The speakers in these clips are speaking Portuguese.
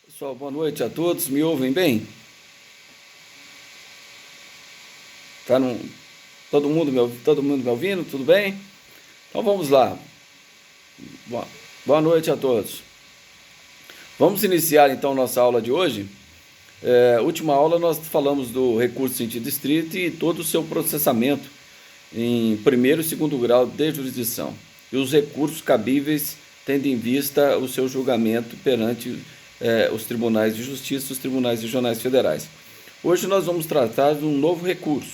Pessoal, boa noite a todos. Me ouvem bem? Tá no... todo mundo me ouvindo? Tudo bem? Então vamos lá. Boa, boa noite a todos. Vamos iniciar então nossa aula de hoje. Última aula nós falamos do recurso sentido estrito e todo o seu processamento em primeiro e segundo grau de jurisdição e os recursos cabíveis tendo em vista o seu julgamento perante os tribunais de justiça, os tribunais regionais federais. Hoje nós vamos tratar de um novo recurso.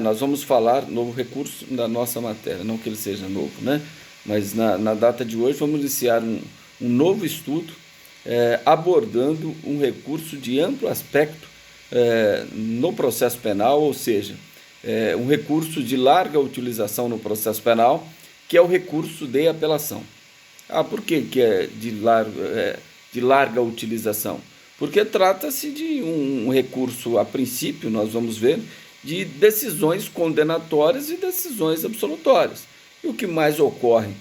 Nós vamos falar novo recurso da nossa matéria, não que ele seja novo, né? Mas na data de hoje vamos iniciar um novo estudo abordando um recurso de amplo aspecto no processo penal, ou seja, um recurso de larga utilização no processo penal, que é o recurso de apelação. Por que é de larga utilização? Porque trata-se de um recurso, a princípio, nós vamos ver, de decisões condenatórias e decisões absolutórias. E o que mais ocorre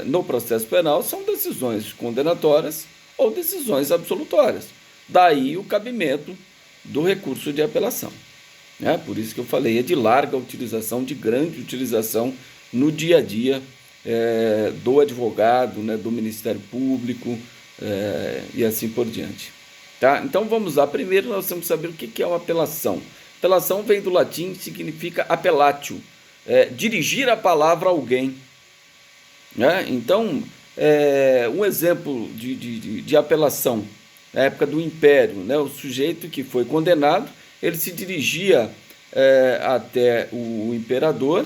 no processo penal são decisões condenatórias ou decisões absolutórias. Daí o cabimento do recurso de apelação. Por isso que eu falei, é de larga utilização, de grande utilização no dia a dia do advogado, do Ministério Público e assim por diante. Tá? Então vamos lá. Primeiro nós temos que saber o que é uma apelação. Apelação vem do latim e significa appelatio, dirigir a palavra a alguém. Então, um exemplo de apelação, na época do Império, o sujeito que foi condenado, ele se dirigia até o imperador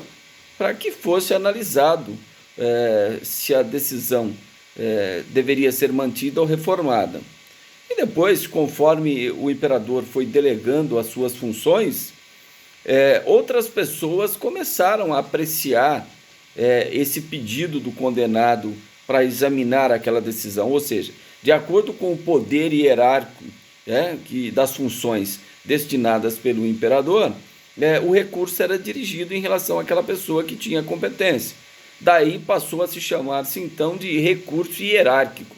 para que fosse analisado se a decisão deveria ser mantida ou reformada. E depois, conforme o imperador foi delegando as suas funções, outras pessoas começaram a apreciar esse pedido do condenado para examinar aquela decisão, ou seja, de acordo com o poder hierárquico das funções destinadas pelo imperador, o recurso era dirigido em relação àquela pessoa que tinha competência. Daí passou a se chamar-se então de recurso hierárquico.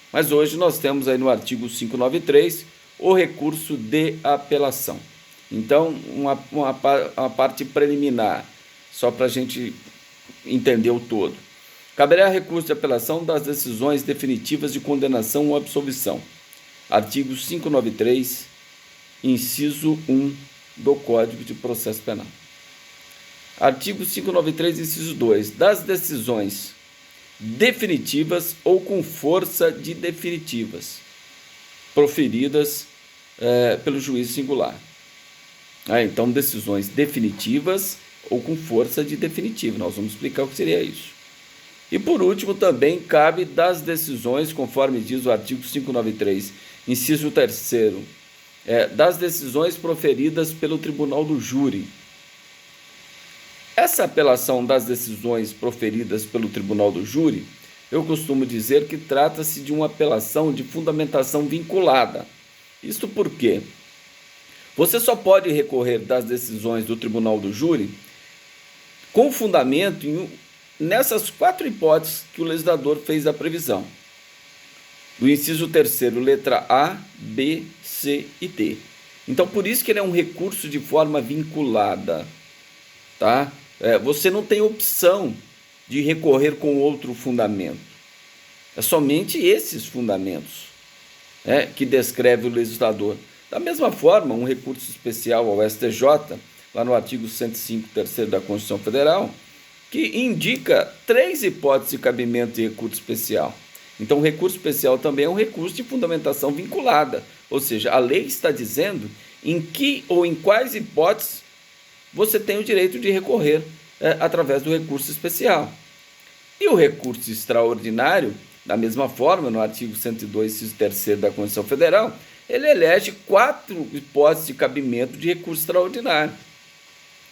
Mas hoje nós temos aí no artigo 593 o recurso de apelação. Então, uma parte preliminar, só para a gente entender o todo. Caberá recurso de apelação das decisões definitivas de condenação ou absolvição. Artigo 593, inciso 1 do Código de Processo Penal. Artigo 593, inciso 2. Das decisões definitivas ou com força de definitivas, proferidas pelo juiz singular. Então, decisões definitivas ou com força de definitiva. Nós vamos explicar o que seria isso. E, por último, também cabe das decisões, conforme diz o artigo 593, inciso 3º, das decisões proferidas pelo tribunal do júri. Essa apelação das decisões proferidas pelo tribunal do júri, eu costumo dizer que trata-se de uma apelação de fundamentação vinculada. Isto por quê? Você só pode recorrer das decisões do tribunal do júri com fundamento nessas 4 hipóteses que o legislador fez a previsão. Do inciso 3º, letra A, B, C e D. Então, por isso que ele é um recurso de forma vinculada. Tá? Você não tem opção de recorrer com outro fundamento. É somente esses fundamentos que descreve o legislador. Da mesma forma, um recurso especial ao STJ, lá no artigo 105, 3º da Constituição Federal, que indica 3 hipóteses de cabimento de recurso especial. Então, o recurso especial também é um recurso de fundamentação vinculada, ou seja, a lei está dizendo em que ou em quais hipóteses você tem o direito de recorrer através do recurso especial. E o recurso extraordinário, da mesma forma, no artigo 102, inciso 3º da Constituição Federal, ele elege 4 hipóteses de cabimento de recurso extraordinário.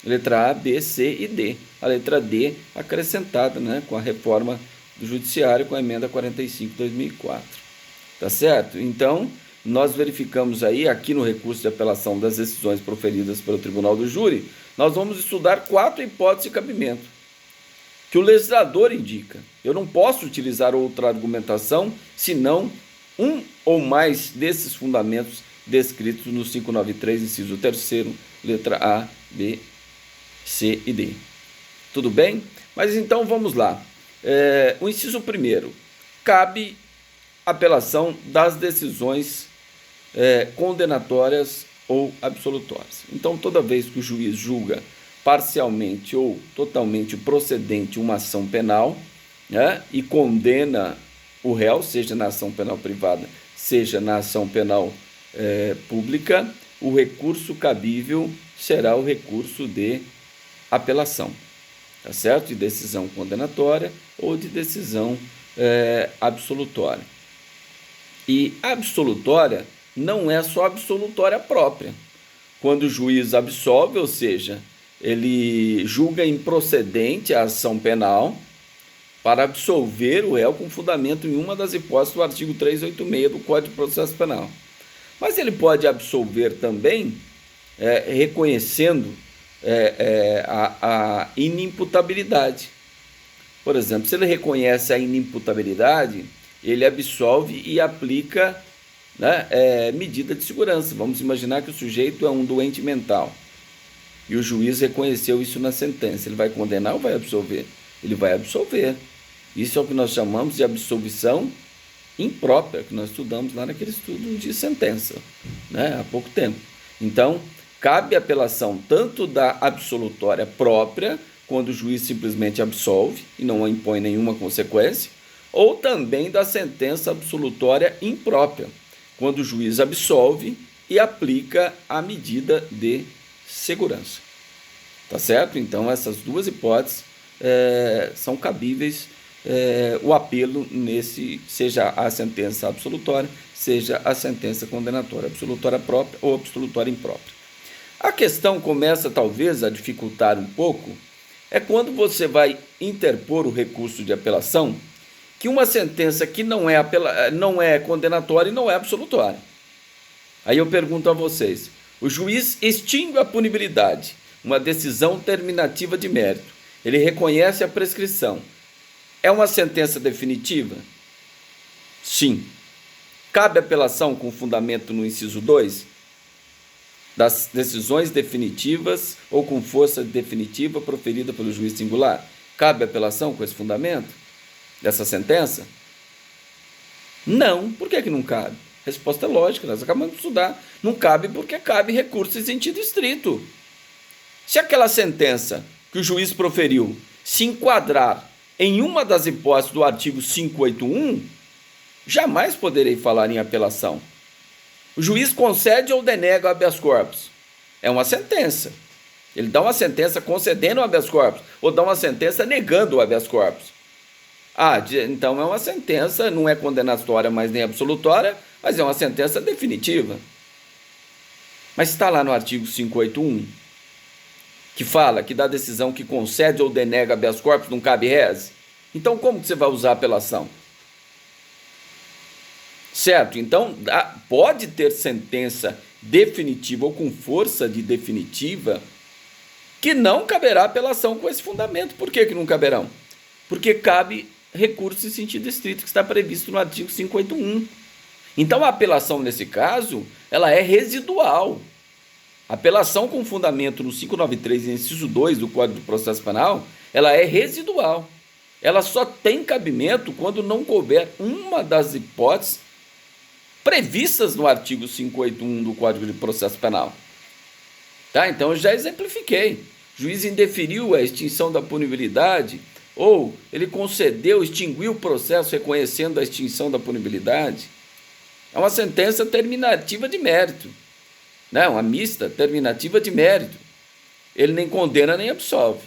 Letra A, B, C e D. A letra D acrescentada com a reforma do Judiciário, com a emenda 45 de 2004. Tá certo? Então, nós verificamos aí, aqui no recurso de apelação das decisões proferidas pelo Tribunal do Júri, nós vamos estudar 4 hipóteses de cabimento que o legislador indica. Eu não posso utilizar outra argumentação senão um ou mais desses fundamentos descritos no 593, inciso 3º, letra A, B, C e D. Tudo bem? Mas então vamos lá. O inciso 1º, cabe apelação das decisões condenatórias ou absolutórias. Então, toda vez que o juiz julga parcialmente ou totalmente procedente uma ação penal, né, e condena o réu, seja na ação penal privada, seja na ação penal pública, o recurso cabível será o recurso de apelação, tá certo? De decisão condenatória ou de decisão absolutória. E absolutória não é só absolutória própria. Quando o juiz absolve, ou seja, ele julga improcedente a ação penal para absolver o réu com fundamento em uma das hipóteses do artigo 386 do Código de Processo Penal. Mas ele pode absolver também reconhecendo a inimputabilidade. Por exemplo, se ele reconhece a inimputabilidade, ele absolve e aplica, né, medida de segurança. Vamos imaginar que o sujeito é um doente mental e o juiz reconheceu isso na sentença. Ele vai condenar ou vai absolver? Ele vai absolver. Isso é o que nós chamamos de absolvição imprópria, que nós estudamos lá naquele estudo de sentença, né, há pouco tempo. Então, cabe apelação tanto da absolutória própria, quando o juiz simplesmente absolve e não impõe nenhuma consequência, ou também da sentença absolutória imprópria, quando o juiz absolve e aplica a medida de segurança. Tá certo? Então, essas duas hipóteses são cabíveis o apelo nesse, seja a sentença absolutória, seja a sentença condenatória, absolutória própria ou absolutória imprópria. A questão começa talvez a dificultar um pouco, é quando você vai interpor o recurso de apelação, que uma sentença que não é condenatória e não é absolutória. Aí eu pergunto a vocês, o juiz extingue a punibilidade, uma decisão terminativa de mérito, ele reconhece a prescrição. É uma sentença definitiva? Sim. Cabe apelação com fundamento no inciso 2? Das decisões definitivas ou com força definitiva proferida pelo juiz singular? Cabe apelação com esse fundamento dessa sentença? Não. Por que não cabe? Resposta é lógica, nós acabamos de estudar. Não cabe porque cabe recurso em sentido estrito. Se aquela sentença que o juiz proferiu se enquadrar em uma das hipóteses do artigo 581, jamais poderei falar em apelação. O juiz concede ou denega o habeas corpus. É uma sentença. Ele dá uma sentença concedendo o habeas corpus ou dá uma sentença negando o habeas corpus. Então é uma sentença, não é condenatória, mas nem absolutória, mas é uma sentença definitiva. Mas está lá no artigo 581, que fala que da decisão que concede ou denega habeas corpus não cabe reze. Então como que você vai usar a apelação? Certo? Então pode ter sentença definitiva ou com força de definitiva que não caberá apelação com esse fundamento. Por que não caberão? Porque cabe recurso em sentido estrito que está previsto no artigo 581. Então a apelação nesse caso, ela é residual. A apelação com fundamento no 593, inciso 2 do Código de Processo Penal, ela é residual. Ela só tem cabimento quando não couber uma das hipóteses previstas no artigo 581 do Código de Processo Penal. Tá? Então eu já exemplifiquei. O juiz indeferiu a extinção da punibilidade ou ele concedeu, extinguiu o processo reconhecendo a extinção da punibilidade. É uma sentença terminativa de mérito. Né? Uma mista terminativa de mérito. Ele nem condena nem absolve.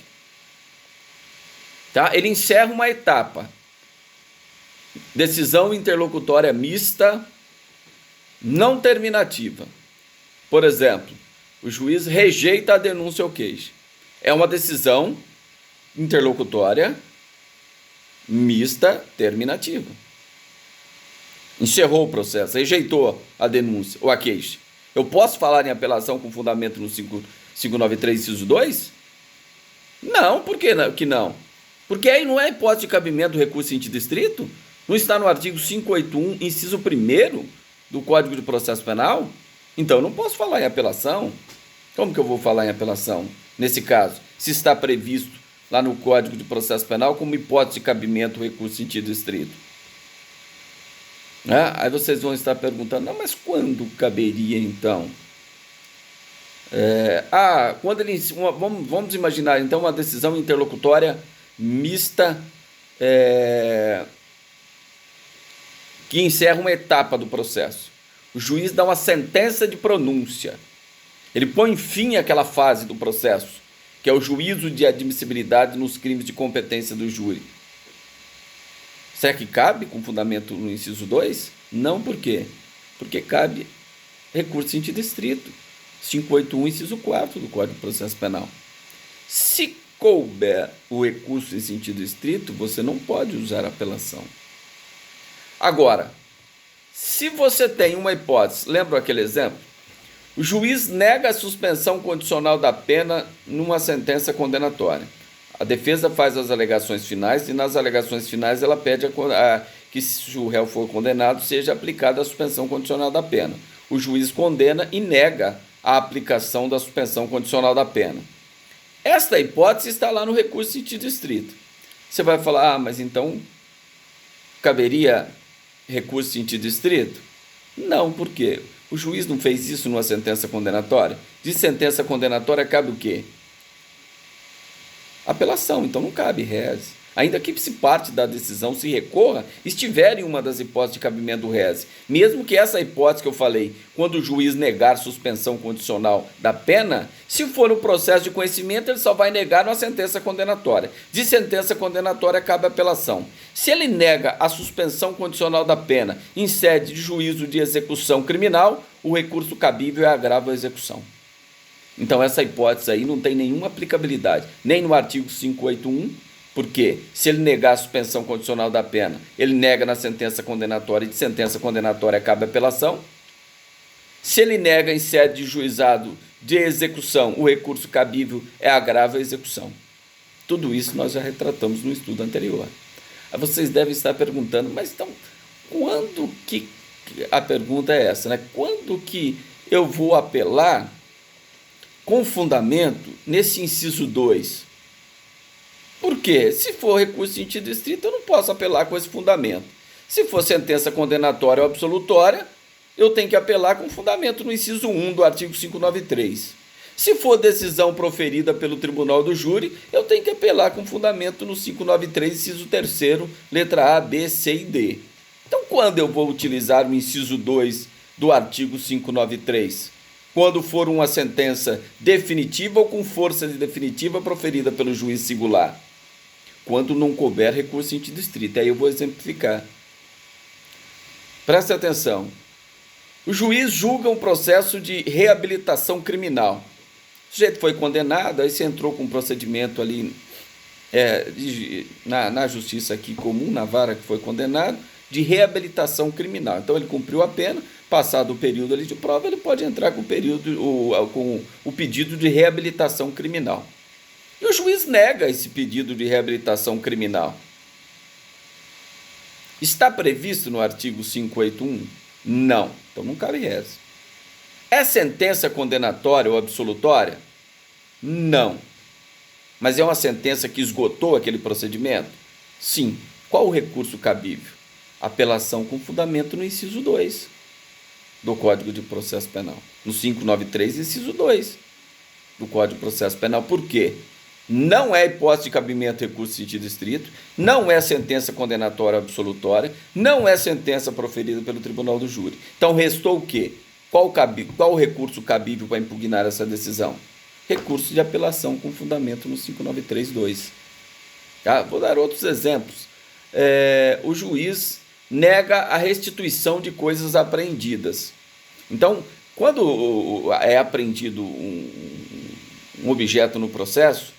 Tá? Ele encerra uma etapa. Decisão interlocutória mista, não terminativa. Por exemplo, o juiz rejeita a denúncia ou queixa. É uma decisão interlocutória mista terminativa. Encerrou o processo, rejeitou a denúncia ou a queixa. Eu posso falar em apelação com fundamento no 593, inciso 2? Não, por que não? Porque aí não é hipótese de cabimento do recurso em sentido estrito? Não está no artigo 581, inciso 1º do Código de Processo Penal? Então eu não posso falar em apelação. Como que eu vou falar em apelação nesse caso? Se está previsto lá no Código de Processo Penal como hipótese de cabimento recurso em sentido estrito. Aí vocês vão estar perguntando, não, mas quando caberia então? Quando ele, vamos imaginar então uma decisão interlocutória mista que encerra uma etapa do processo. O juiz dá uma sentença de pronúncia. Ele põe fim àquela fase do processo, que é o juízo de admissibilidade nos crimes de competência do júri. Será que cabe com fundamento no inciso 2? Não, por quê? Porque cabe recurso em sentido estrito. 581, inciso 4 do Código de Processo Penal. Se couber o recurso em sentido estrito, você não pode usar apelação. Agora, se você tem uma hipótese, lembra aquele exemplo? O juiz nega a suspensão condicional da pena numa sentença condenatória. A defesa faz as alegações finais e nas alegações finais ela pede que, se o réu for condenado, seja aplicada a suspensão condicional da pena. O juiz condena e nega a aplicação da suspensão condicional da pena. Esta hipótese está lá no recurso em sentido estrito. Você vai falar, mas então caberia recurso em sentido estrito? Não, por quê? O juiz não fez isso numa sentença condenatória? De sentença condenatória cabe o quê? Apelação, então não cabe rese. Ainda que se parte da decisão se recorra, estiver em uma das hipóteses de cabimento do rese. Mesmo que essa hipótese que eu falei, quando o juiz negar suspensão condicional da pena, se for um processo de conhecimento, ele só vai negar numa sentença condenatória. De sentença condenatória cabe apelação. Se ele nega a suspensão condicional da pena em sede de juízo de execução criminal, o recurso cabível é agravo à execução. Então essa hipótese aí não tem nenhuma aplicabilidade, nem no artigo 581, porque se ele negar a suspensão condicional da pena, ele nega na sentença condenatória e de sentença condenatória cabe apelação. Se ele nega em sede de juizado de execução, o recurso cabível é agravo à execução. Tudo isso nós já retratamos no estudo anterior. Aí vocês devem estar perguntando, mas então, quando que... A pergunta é essa, né? Quando que eu vou apelar com fundamento nesse inciso 2? Por quê? Se for recurso em sentido estrito, eu não posso apelar com esse fundamento. Se for sentença condenatória ou absolutória, eu tenho que apelar com fundamento no inciso 1 do artigo 593. Se for decisão proferida pelo tribunal do júri, eu tenho que apelar com fundamento no 593, inciso 3º, letra A, B, C e D. Então, quando eu vou utilizar o inciso 2 do artigo 593? Quando for uma sentença definitiva ou com força de definitiva proferida pelo juiz singular. Quando não couber recurso em sentido estrito. Aí eu vou exemplificar. Preste atenção. O juiz julga um processo de reabilitação criminal. O sujeito foi condenado, aí você entrou com um procedimento ali na justiça aqui comum, na vara que foi condenado, de reabilitação criminal. Então ele cumpriu a pena, passado o período ali de prova, ele pode entrar com o pedido de reabilitação criminal. E o juiz nega esse pedido de reabilitação criminal. Está previsto no artigo 581? Não. Então não cabe rese. É sentença condenatória ou absolutória? Não. Mas é uma sentença que esgotou aquele procedimento? Sim. Qual o recurso cabível? Apelação com fundamento no inciso 2 do Código de Processo Penal. No 593, inciso 2 do Código de Processo Penal. Por quê? Não é hipótese de cabimento recurso em sentido estrito, não é sentença condenatória absolutória, não é sentença proferida pelo tribunal do júri. Então restou o quê? Qual o recurso cabível para impugnar essa decisão? Recurso de apelação com fundamento no 593.2. Tá? Vou dar outros exemplos. O juiz nega a restituição de coisas apreendidas. Então, quando é apreendido um objeto no processo,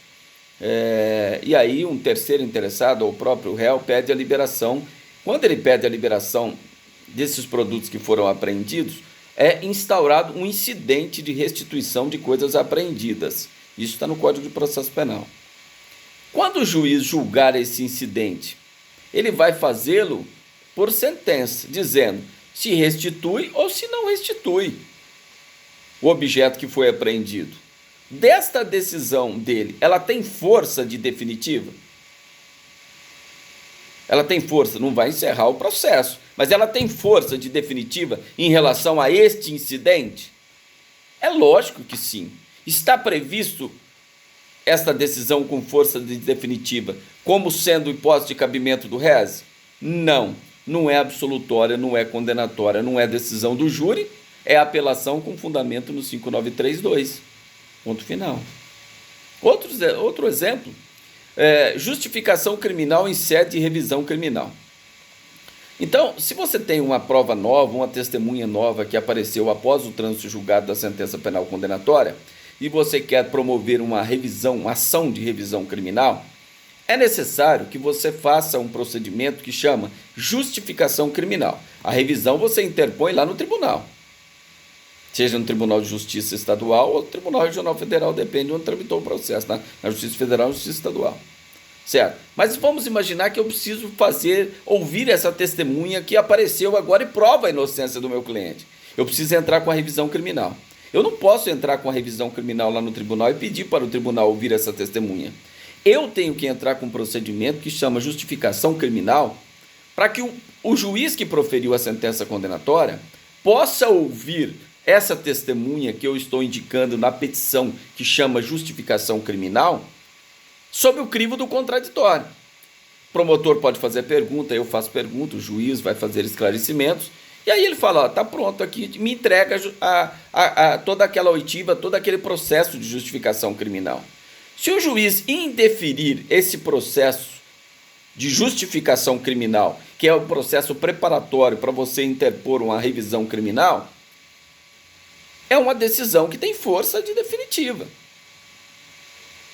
e aí um terceiro interessado, ou o próprio réu, pede a liberação. Quando ele pede a liberação desses produtos que foram apreendidos, é instaurado um incidente de restituição de coisas apreendidas. Isso está no Código de Processo Penal. Quando o juiz julgar esse incidente, ele vai fazê-lo por sentença, dizendo se restitui ou se não restitui o objeto que foi apreendido. Desta decisão dele, ela tem força de definitiva? Ela tem força, não vai encerrar o processo, mas ela tem força de definitiva em relação a este incidente? É lógico que sim. Está previsto esta decisão com força de definitiva como sendo hipótese de cabimento do rese? Não, não é absolutória, não é condenatória, não é decisão do júri, é apelação com fundamento no 5932. Ponto final. Outro exemplo, justificação criminal em sede de revisão criminal. Então, se você tem uma prova nova, uma testemunha nova que apareceu após o trânsito julgado da sentença penal condenatória, e você quer promover uma revisão, uma ação de revisão criminal, é necessário que você faça um procedimento que chama justificação criminal. A revisão você interpõe lá no tribunal, seja no Tribunal de Justiça Estadual ou no Tribunal Regional Federal, depende de onde tramitou o processo, na Justiça Federal ou Justiça Estadual. Certo? Mas vamos imaginar que eu preciso ouvir essa testemunha que apareceu agora e prova a inocência do meu cliente. Eu preciso entrar com a revisão criminal. Eu não posso entrar com a revisão criminal lá no tribunal e pedir para o tribunal ouvir essa testemunha. Eu tenho que entrar com um procedimento que chama justificação criminal para que o juiz que proferiu a sentença condenatória possa ouvir essa testemunha que eu estou indicando na petição que chama justificação criminal sob o crivo do contraditório. O promotor pode fazer pergunta, eu faço pergunta, o juiz vai fazer esclarecimentos, e aí ele fala, está pronto aqui, me entrega toda aquela oitiva, todo aquele processo de justificação criminal. Se o juiz indeferir esse processo de justificação criminal, que é o processo preparatório para você interpor uma revisão criminal, é uma decisão que tem força de definitiva.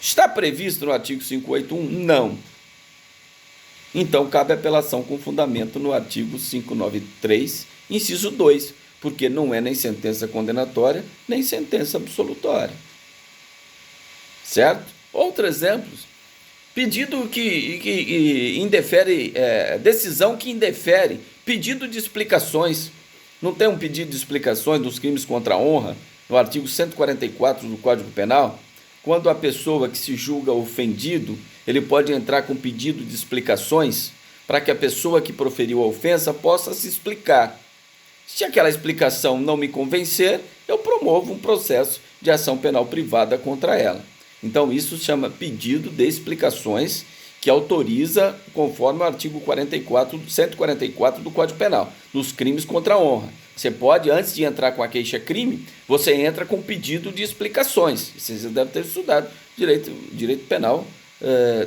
Está previsto no artigo 581? Não. Então, cabe apelação com fundamento no artigo 593, inciso 2, porque não é nem sentença condenatória, nem sentença absolutória. Certo? Outros exemplos. Pedido que indefere, decisão que indefere, pedido de explicações. Não tem um pedido de explicações dos crimes contra a honra, no artigo 144 do Código Penal? Quando a pessoa que se julga ofendido, ele pode entrar com pedido de explicações para que a pessoa que proferiu a ofensa possa se explicar. Se aquela explicação não me convencer, eu promovo um processo de ação penal privada contra ela. Então, isso se chama pedido de explicações, que autoriza conforme o artigo 144 do Código Penal, nos crimes contra a honra. Você pode, antes de entrar com a queixa-crime, você entra com pedido de explicações. Você deve ter estudado direito penal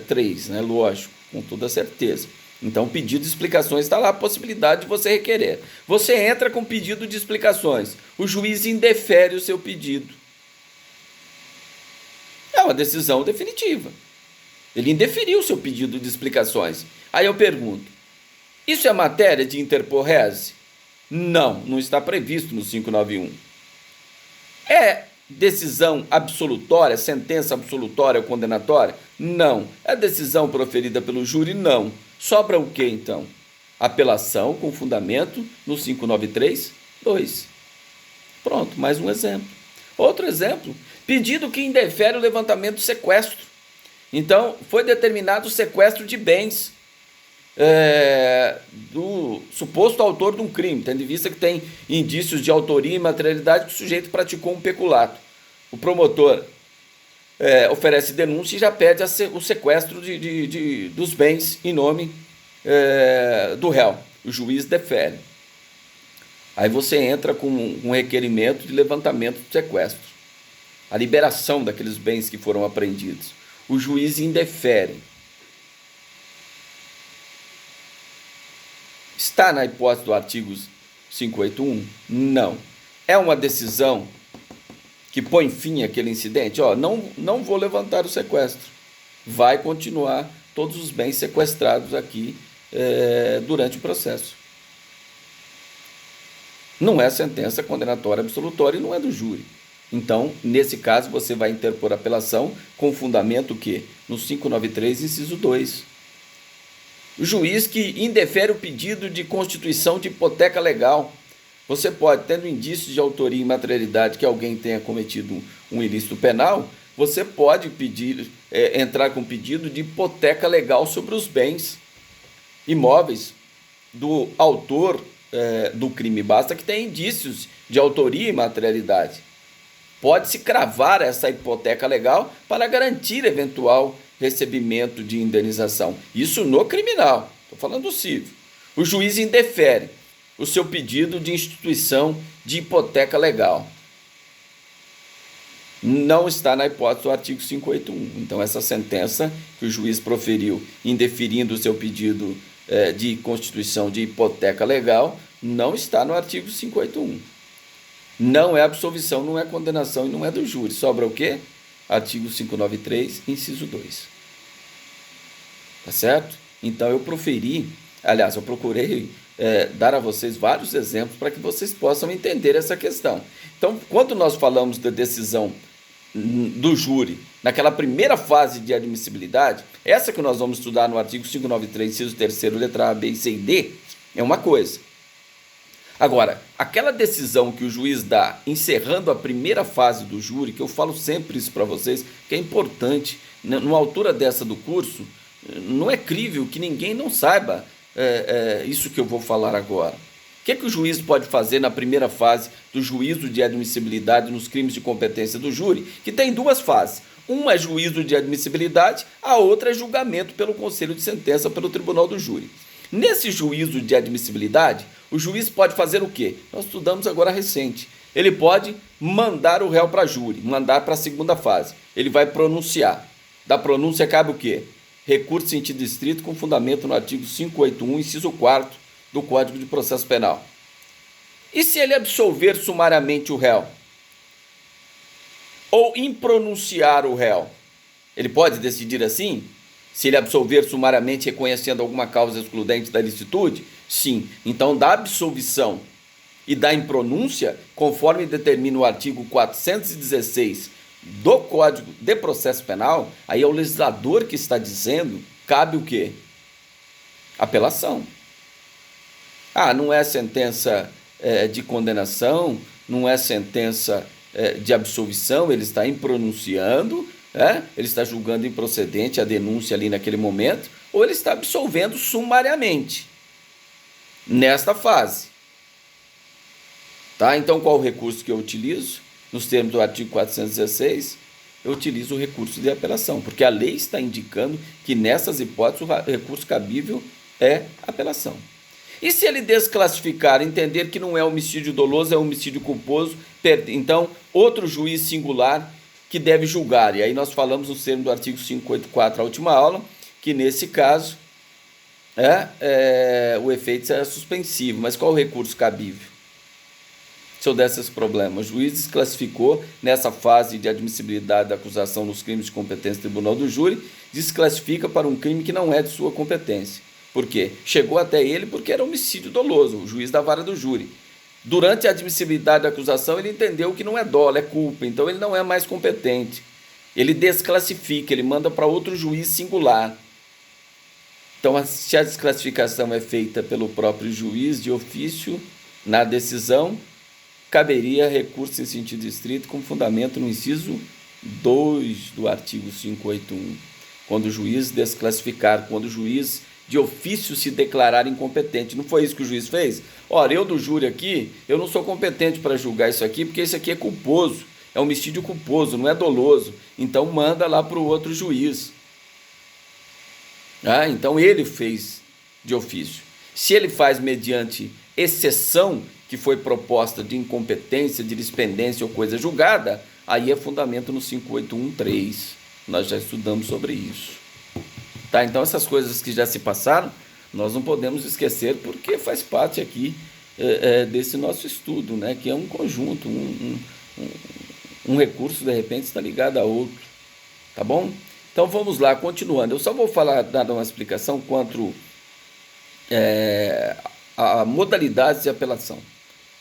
3, né? Lógico, com toda certeza. Então, pedido de explicações está lá, a possibilidade de você requerer. Você entra com pedido de explicações, o juiz indefere o seu pedido. É uma decisão definitiva. Ele indeferiu o seu pedido de explicações. Aí eu pergunto, isso é matéria de interpor rese? Não, não está previsto no 591. É decisão absolutória, sentença absolutória ou condenatória? Não. É decisão proferida pelo júri? Não. Sobra o que então? Apelação com fundamento no 593(2). Pronto, mais um exemplo. Outro exemplo, pedido que indefere o levantamento do sequestro. Então, foi determinado o sequestro de bens do suposto autor de um crime, tendo em vista que tem indícios de autoria e materialidade que o sujeito praticou um peculato. O promotor oferece denúncia e já pede o sequestro dos bens em nome do réu. O juiz defere. Aí você entra com um requerimento de levantamento do sequestro, a liberação daqueles bens que foram apreendidos. O juiz indefere. Está na hipótese do artigo 581? Não. É uma decisão que põe fim àquele incidente? Não vou levantar o sequestro. Vai continuar todos os bens sequestrados aqui durante o processo. Não é sentença condenatória absolutória e não é do júri. Então, nesse caso, você vai interpor apelação com fundamento que? No 593, inciso 2. O juiz que indefere o pedido de constituição de hipoteca legal. Você pode, tendo indícios de autoria e materialidade que alguém tenha cometido um ilícito penal, você pode pedir, entrar com pedido de hipoteca legal sobre os bens imóveis do autor do crime. Basta que tenha indícios de autoria e materialidade. Pode-se cravar essa hipoteca legal para garantir eventual recebimento de indenização. Isso no criminal, estou falando do civil. O juiz indefere o seu pedido de instituição de hipoteca legal. Não está na hipótese do artigo 581. Então, essa sentença que o juiz proferiu, indeferindo o seu pedido de constituição de hipoteca legal, não está no artigo 581. Não é absolvição, não é condenação e não é do júri. Sobra o quê? Artigo 593, inciso 2. Tá certo? Então, eu procurei dar a vocês vários exemplos para que vocês possam entender essa questão. Então, quando nós falamos da decisão do júri, naquela primeira fase de admissibilidade, essa que nós vamos estudar no artigo 593, inciso 3º, letra A, B, C e D, é uma coisa. Agora, aquela decisão que o juiz dá encerrando a primeira fase do júri, que eu falo sempre isso para vocês, que é importante, numa altura dessa do curso, não é crível que ninguém não saiba isso que eu vou falar agora. O que o juiz pode fazer na primeira fase do juízo de admissibilidade nos crimes de competência do júri, que tem duas fases. Uma é juízo de admissibilidade, a outra é julgamento pelo conselho de sentença pelo tribunal do júri. Nesse juízo de admissibilidade, o juiz pode fazer o quê? Nós estudamos agora recente. Ele pode mandar o réu para júri, mandar para a segunda fase. Ele vai pronunciar. Da pronúncia cabe o quê? Recurso em sentido estrito com fundamento no artigo 581, inciso 4º do Código de Processo Penal. E se ele absolver sumariamente o réu? Ou impronunciar o réu? Ele pode decidir assim? Se ele absolver sumariamente reconhecendo alguma causa excludente da ilicitude? Sim. Então, da absolvição e da impronúncia, conforme determina o artigo 416 do Código de Processo Penal, aí é o legislador que está dizendo, cabe o quê? Apelação. Não é sentença de condenação, não é sentença de absolvição, ele está impronunciando, ele está julgando improcedente a denúncia ali naquele momento, ou ele está absolvendo sumariamente, nesta fase. Tá? Então, qual o recurso que eu utilizo? Nos termos do artigo 416, eu utilizo o recurso de apelação, porque a lei está indicando que nessas hipóteses o recurso cabível é apelação. E se ele desclassificar, entender que não é homicídio doloso, é homicídio culposo, então outro juiz singular que deve julgar. E aí nós falamos no termo do artigo 584, a última aula, que nesse caso o efeito será suspensivo. Mas qual o recurso cabível? Se eu desse esse problema, o juiz desclassificou nessa fase de admissibilidade da acusação nos crimes de competência do tribunal do júri, desclassifica para um crime que não é de sua competência. Por quê? Chegou até ele porque era homicídio doloso, o juiz da vara do júri. Durante a admissibilidade da acusação, ele entendeu que não é dolo, é culpa, então ele não é mais competente. Ele desclassifica, ele manda para outro juiz singular. Então, se a desclassificação é feita pelo próprio juiz de ofício, na decisão, caberia recurso em sentido estrito com fundamento no inciso 2 do artigo 581. Quando o juiz desclassificar, quando o juiz de ofício se declarar incompetente. Não foi isso que o juiz fez? Ora, eu do júri aqui, eu não sou competente para julgar isso aqui, porque isso aqui é culposo, é homicídio culposo, não é doloso. Então manda lá para o outro juiz. Então ele fez de ofício. Se ele faz mediante exceção que foi proposta de incompetência, de dispendência ou coisa julgada, aí é fundamento no 581.3. Nós já estudamos sobre isso. Tá, então essas coisas que já se passaram, nós não podemos esquecer porque faz parte aqui desse nosso estudo, né? Que é um conjunto, um recurso de repente está ligado a outro, tá bom? Então vamos lá, continuando. Eu só vou dar uma explicação quanto a modalidades de apelação,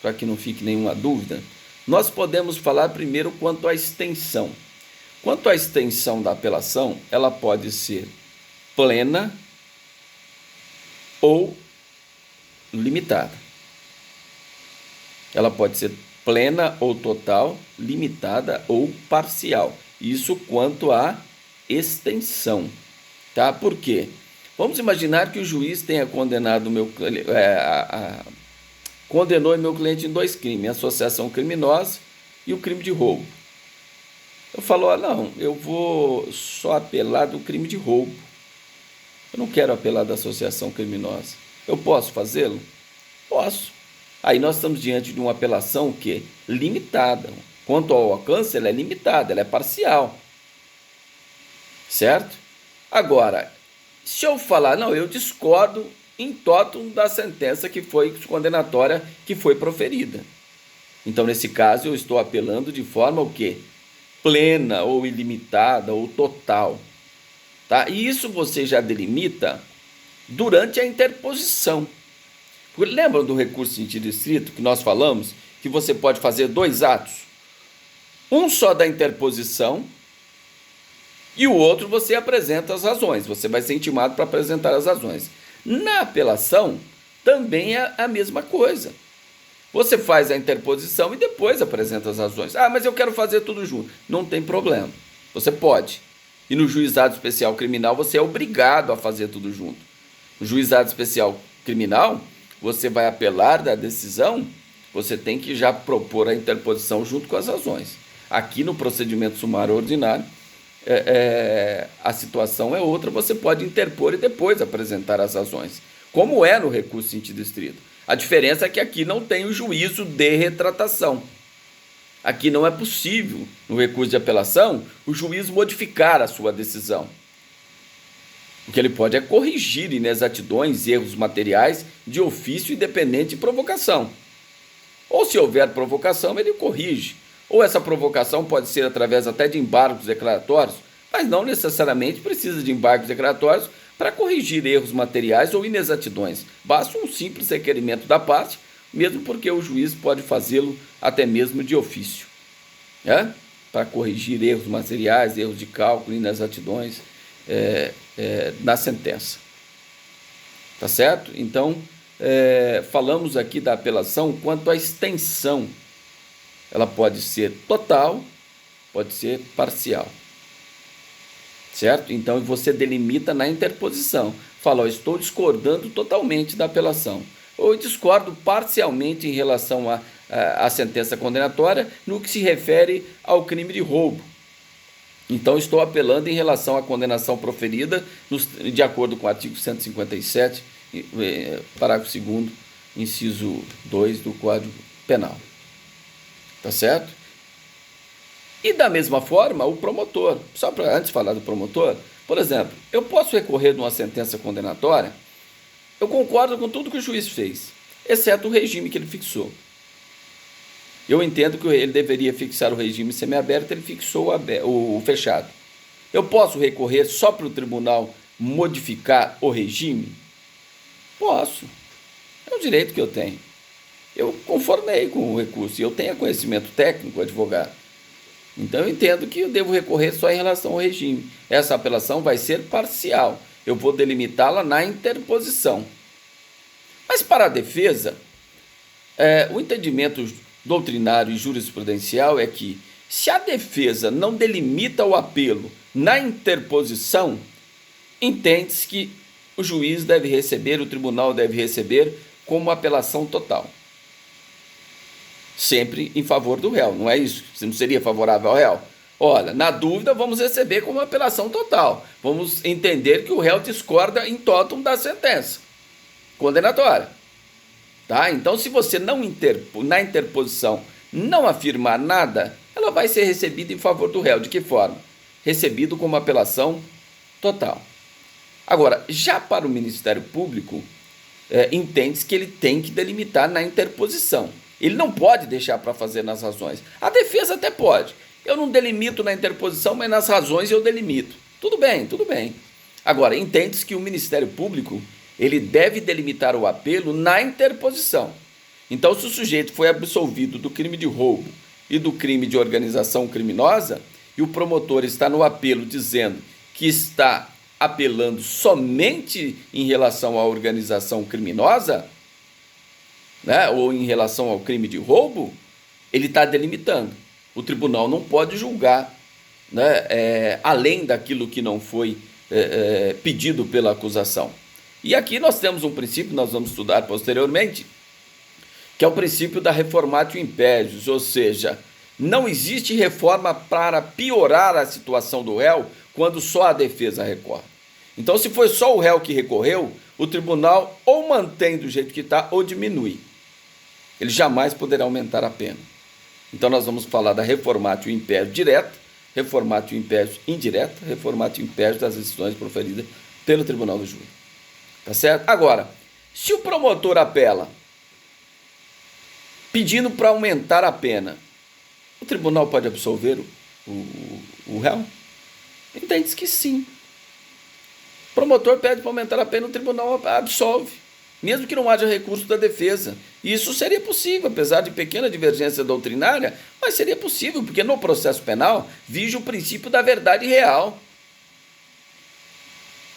para que não fique nenhuma dúvida. Nós podemos falar primeiro quanto à extensão. Quanto à extensão da apelação, ela pode ser plena ou limitada. Ela pode ser plena ou total, limitada ou parcial. Isso quanto à extensão, tá? Por quê? Vamos imaginar que o juiz tenha condenado condenou meu cliente em 2 crimes, associação criminosa e o crime de roubo. Eu falo, não, eu vou só apelar do crime de roubo. Eu não quero apelar da associação criminosa. Eu posso fazê-lo? Posso. Aí nós estamos diante de uma apelação que é limitada. Quanto ao alcance, ela é limitada, ela é parcial. Certo? Agora, se eu falar, não, eu discordo em totum da sentença que foi condenatória que foi proferida. Então, nesse caso, eu estou apelando de forma o quê? Plena ou ilimitada ou total. Tá? E isso você já delimita durante a interposição. Lembram do recurso de sentido estrito que nós falamos? Que você pode fazer 2 atos. Um só da interposição e o outro você apresenta as razões. Você vai ser intimado para apresentar as razões. Na apelação, também é a mesma coisa. Você faz a interposição e depois apresenta as razões. Ah, mas eu quero fazer tudo junto. Não tem problema. Você pode. E no juizado especial criminal, você é obrigado a fazer tudo junto. No juizado especial criminal, você vai apelar da decisão, você tem que já propor a interposição junto com as razões. Aqui no procedimento sumário ordinário, a situação é outra, você pode interpor e depois apresentar as razões, como é no recurso em sentido estrito. A diferença é que aqui não tem o juízo de retratação. Aqui não é possível, no recurso de apelação, o juiz modificar a sua decisão. O que ele pode é corrigir inexatidões, erros materiais de ofício independente de provocação. Ou se houver provocação, ele corrige. Ou essa provocação pode ser através até de embargos declaratórios, mas não necessariamente precisa de embargos declaratórios para corrigir erros materiais ou inexatidões. Basta um simples requerimento da parte, mesmo porque o juiz pode fazê-lo até mesmo de ofício, para corrigir erros materiais, erros de cálculo, inexatidões na sentença. Tá certo? Então, falamos aqui da apelação quanto à extensão. Ela pode ser total, pode ser parcial. Certo? Então, você delimita na interposição. Fala, eu estou discordando totalmente da apelação. Ou eu discordo parcialmente em relação à sentença condenatória no que se refere ao crime de roubo. Então, estou apelando em relação à condenação proferida de acordo com o artigo 157, parágrafo 2º, inciso 2 do Código Penal. Tá certo? E da mesma forma, o promotor, só para antes de falar do promotor, por exemplo, eu posso recorrer de uma sentença condenatória, eu concordo com tudo que o juiz fez, exceto o regime que ele fixou. Eu entendo que ele deveria fixar o regime semiaberto, ele fixou o fechado. Eu posso recorrer só para o tribunal modificar o regime? Posso. É um direito que eu tenho. Eu conformei com o recurso e eu tenho conhecimento técnico, advogado. Então eu entendo que eu devo recorrer só em relação ao regime. Essa apelação vai ser parcial. Eu vou delimitá-la na interposição. Mas para a defesa, o entendimento doutrinário e jurisprudencial é que, se a defesa não delimita o apelo na interposição, entende-se que o juiz deve receber, o tribunal deve receber como apelação total. Sempre em favor do réu, não é isso? Você não seria favorável ao réu? Olha, na dúvida, vamos receber como apelação total. Vamos entender que o réu discorda em totum da sentença condenatória. Tá? Então, se você na interposição não afirmar nada, ela vai ser recebida em favor do réu. De que forma? Recebido como apelação total. Agora, já para o Ministério Público, entende-se que ele tem que delimitar na interposição. Ele não pode deixar para fazer nas razões. A defesa até pode. Eu não delimito na interposição, mas nas razões eu delimito. Tudo bem, tudo bem. Agora, entende-se que o Ministério Público ele deve delimitar o apelo na interposição. Então, se o sujeito foi absolvido do crime de roubo e do crime de organização criminosa, e o promotor está no apelo dizendo que está apelando somente em relação à organização criminosa, né, ou em relação ao crime de roubo, ele está delimitando. O tribunal não pode julgar, né, além daquilo que não foi pedido pela acusação. E aqui nós temos um princípio, nós vamos estudar posteriormente, que é o princípio da reformatio impedius, ou seja, não existe reforma para piorar a situação do réu quando só a defesa recorre. Então, se foi só o réu que recorreu, o tribunal ou mantém do jeito que está ou diminui. Ele jamais poderá aumentar a pena. Então, nós vamos falar da reformatio impedius direta, reformatio impedius indireta, reformatio impedius das decisões proferidas pelo tribunal do júri. Tá certo? Agora, se o promotor apela pedindo para aumentar a pena, o tribunal pode absolver o réu? Entende-se que sim. O promotor pede para aumentar a pena, o tribunal absolve, mesmo que não haja recurso da defesa. E isso seria possível, apesar de pequena divergência doutrinária, mas seria possível, porque no processo penal vige o princípio da verdade real.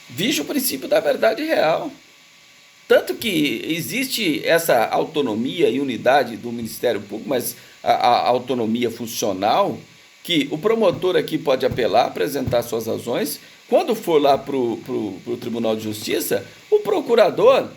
Vige o princípio da verdade real. Tanto que existe essa autonomia e unidade do Ministério Público, mas a autonomia funcional, que o promotor aqui pode apelar, apresentar suas razões. Quando for lá para o Tribunal de Justiça, o procurador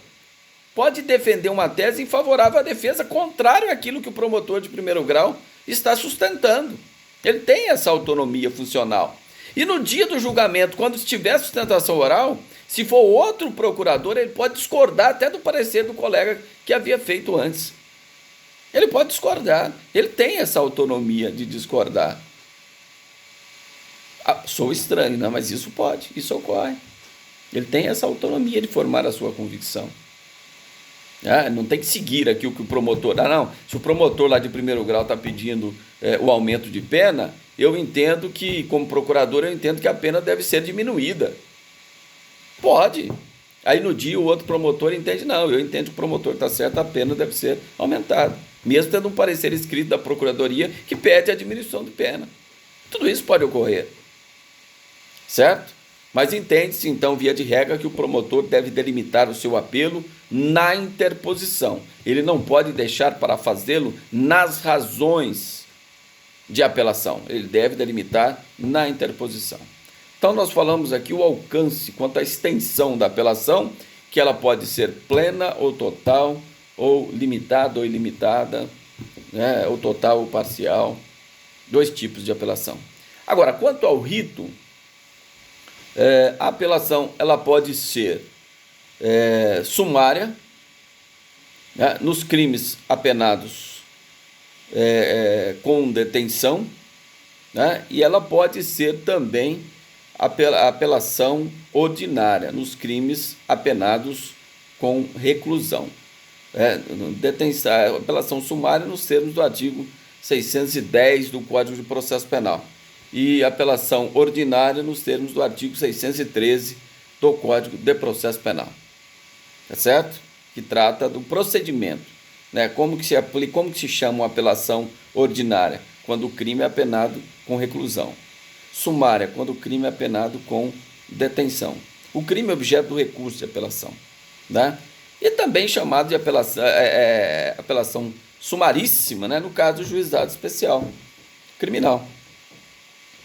pode defender uma tese favorável à defesa, contrário àquilo que o promotor de primeiro grau está sustentando. Ele tem essa autonomia funcional. E no dia do julgamento, quando estiver sustentação oral, se for outro procurador, ele pode discordar até do parecer do colega que havia feito antes. Ele pode discordar. Ele tem essa autonomia de discordar. Sou estranho, não, mas isso pode, isso ocorre. Ele tem essa autonomia de formar a sua convicção. Não tem que seguir aqui o que o promotor... não, se o promotor lá de primeiro grau está pedindo o aumento de pena, eu entendo que, como procurador, eu entendo que a pena deve ser diminuída. Pode. Aí no dia o outro promotor entende, não, eu entendo que o promotor está certo, a pena deve ser aumentada. Mesmo tendo um parecer escrito da Procuradoria que pede a diminuição de pena. Tudo isso pode ocorrer. Certo? Mas entende-se, então, via de regra, que o promotor deve delimitar o seu apelo na interposição. Ele não pode deixar para fazê-lo nas razões de apelação. Ele deve delimitar na interposição. Então, nós falamos aqui o alcance quanto à extensão da apelação, que ela pode ser plena ou total, ou limitada ou ilimitada, né, ou total ou parcial. Dois tipos de apelação. Agora, quanto ao rito, a apelação ela pode ser sumária, né, nos crimes apenados com detenção, né, e ela pode ser também apelação ordinária nos crimes apenados com reclusão. Detenção, apelação sumária nos termos do artigo 610 do Código de Processo Penal e apelação ordinária nos termos do artigo 613 do Código de Processo Penal. Tá certo? Que trata do procedimento, né? Como que se aplica, como que se chama uma apelação ordinária? Quando o crime é apenado com reclusão. Sumária, quando o crime é apenado com detenção. O crime é objeto do recurso de apelação, né? E também chamado de apelação sumaríssima, né? No caso do juizado especial criminal.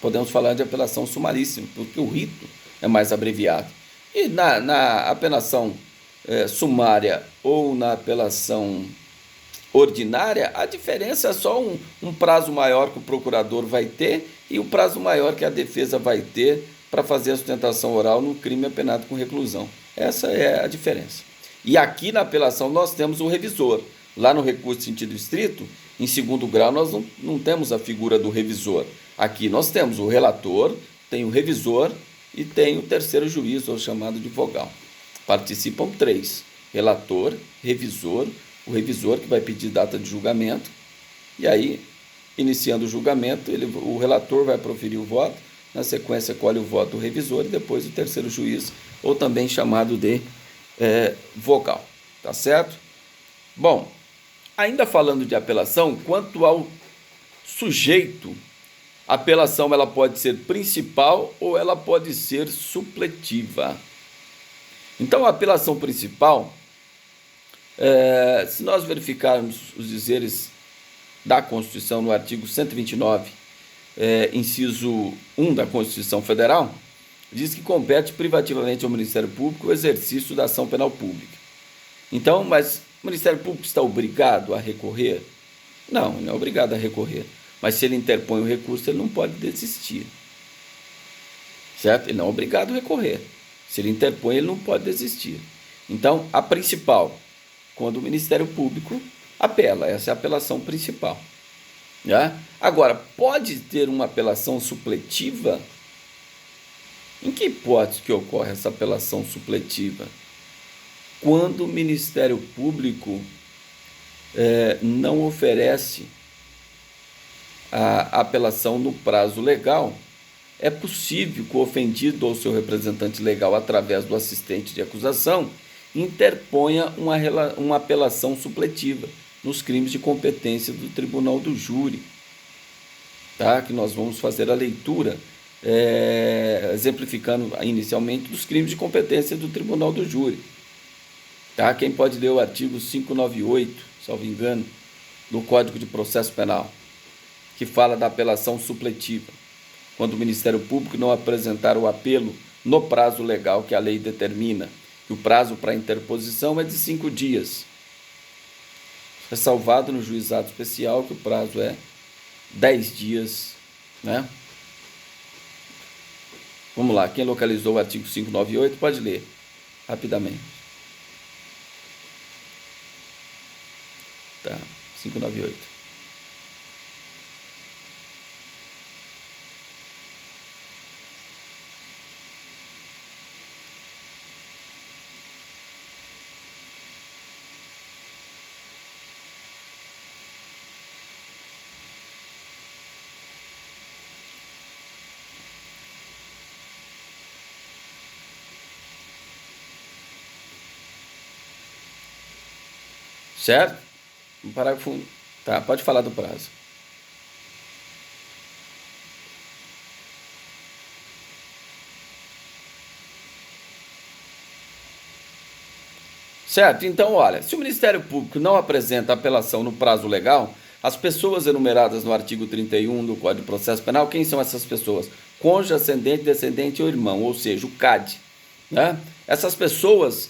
Podemos falar de apelação sumaríssima, porque o rito é mais abreviado. E na apelação sumária ou na apelação ordinária, a diferença é só um prazo maior que o procurador vai ter e o prazo maior que a defesa vai ter para fazer a sustentação oral no crime apenado com reclusão. Essa é a diferença. E aqui na apelação nós temos o revisor. Lá no recurso de sentido estrito, em segundo grau, nós não temos a figura do revisor. Aqui nós temos o relator, tem o revisor e tem o terceiro juiz, ou chamado de vogal. Participam três: relator, revisor, o revisor que vai pedir data de julgamento, e aí, iniciando o julgamento, o relator vai proferir o voto, na sequência colhe o voto do revisor e depois o terceiro juiz, ou também chamado de vogal. Tá certo? Bom, ainda falando de apelação, quanto ao sujeito A apelação ela pode ser principal ou ela pode ser supletiva. Então, a apelação principal, se nós verificarmos os dizeres da Constituição no artigo 129, inciso 1 da Constituição Federal, diz que compete privativamente ao Ministério Público o exercício da ação penal pública. Então, mas o Ministério Público está obrigado a recorrer? Não, ele não é obrigado a recorrer. Mas se ele interpõe o recurso, ele não pode desistir. Certo? Ele não é obrigado a recorrer. Se ele interpõe, ele não pode desistir. Então, a principal, quando o Ministério Público apela, essa é a apelação principal. Né? Agora, pode ter uma apelação supletiva? Em que hipótese que ocorre essa apelação supletiva? Quando o Ministério Público não oferece a apelação no prazo legal, é possível que o ofendido ou seu representante legal, através do assistente de acusação, interponha uma apelação supletiva nos crimes de competência do Tribunal do Júri, tá? Que nós vamos fazer a leitura, exemplificando inicialmente dos crimes de competência do Tribunal do Júri. Tá? Quem pode ler o artigo 598, salvo engano, do Código de Processo Penal, que fala da apelação supletiva, quando o Ministério Público não apresentar o apelo no prazo legal que a lei determina, que o prazo para interposição é de 5 dias. Ressalvado no juizado especial que o prazo é 10 dias, né? Vamos lá, quem localizou o artigo 598 pode ler rapidamente. Tá, 598. Certo? Um parágrafo. Tá, pode falar do prazo. Certo? Então, olha, se o Ministério Público não apresenta apelação no prazo legal, as pessoas enumeradas no artigo 31 do Código de Processo Penal, quem são essas pessoas? Cônjuge, ascendente, descendente ou irmão, ou seja, o CAD. Né? Essas pessoas,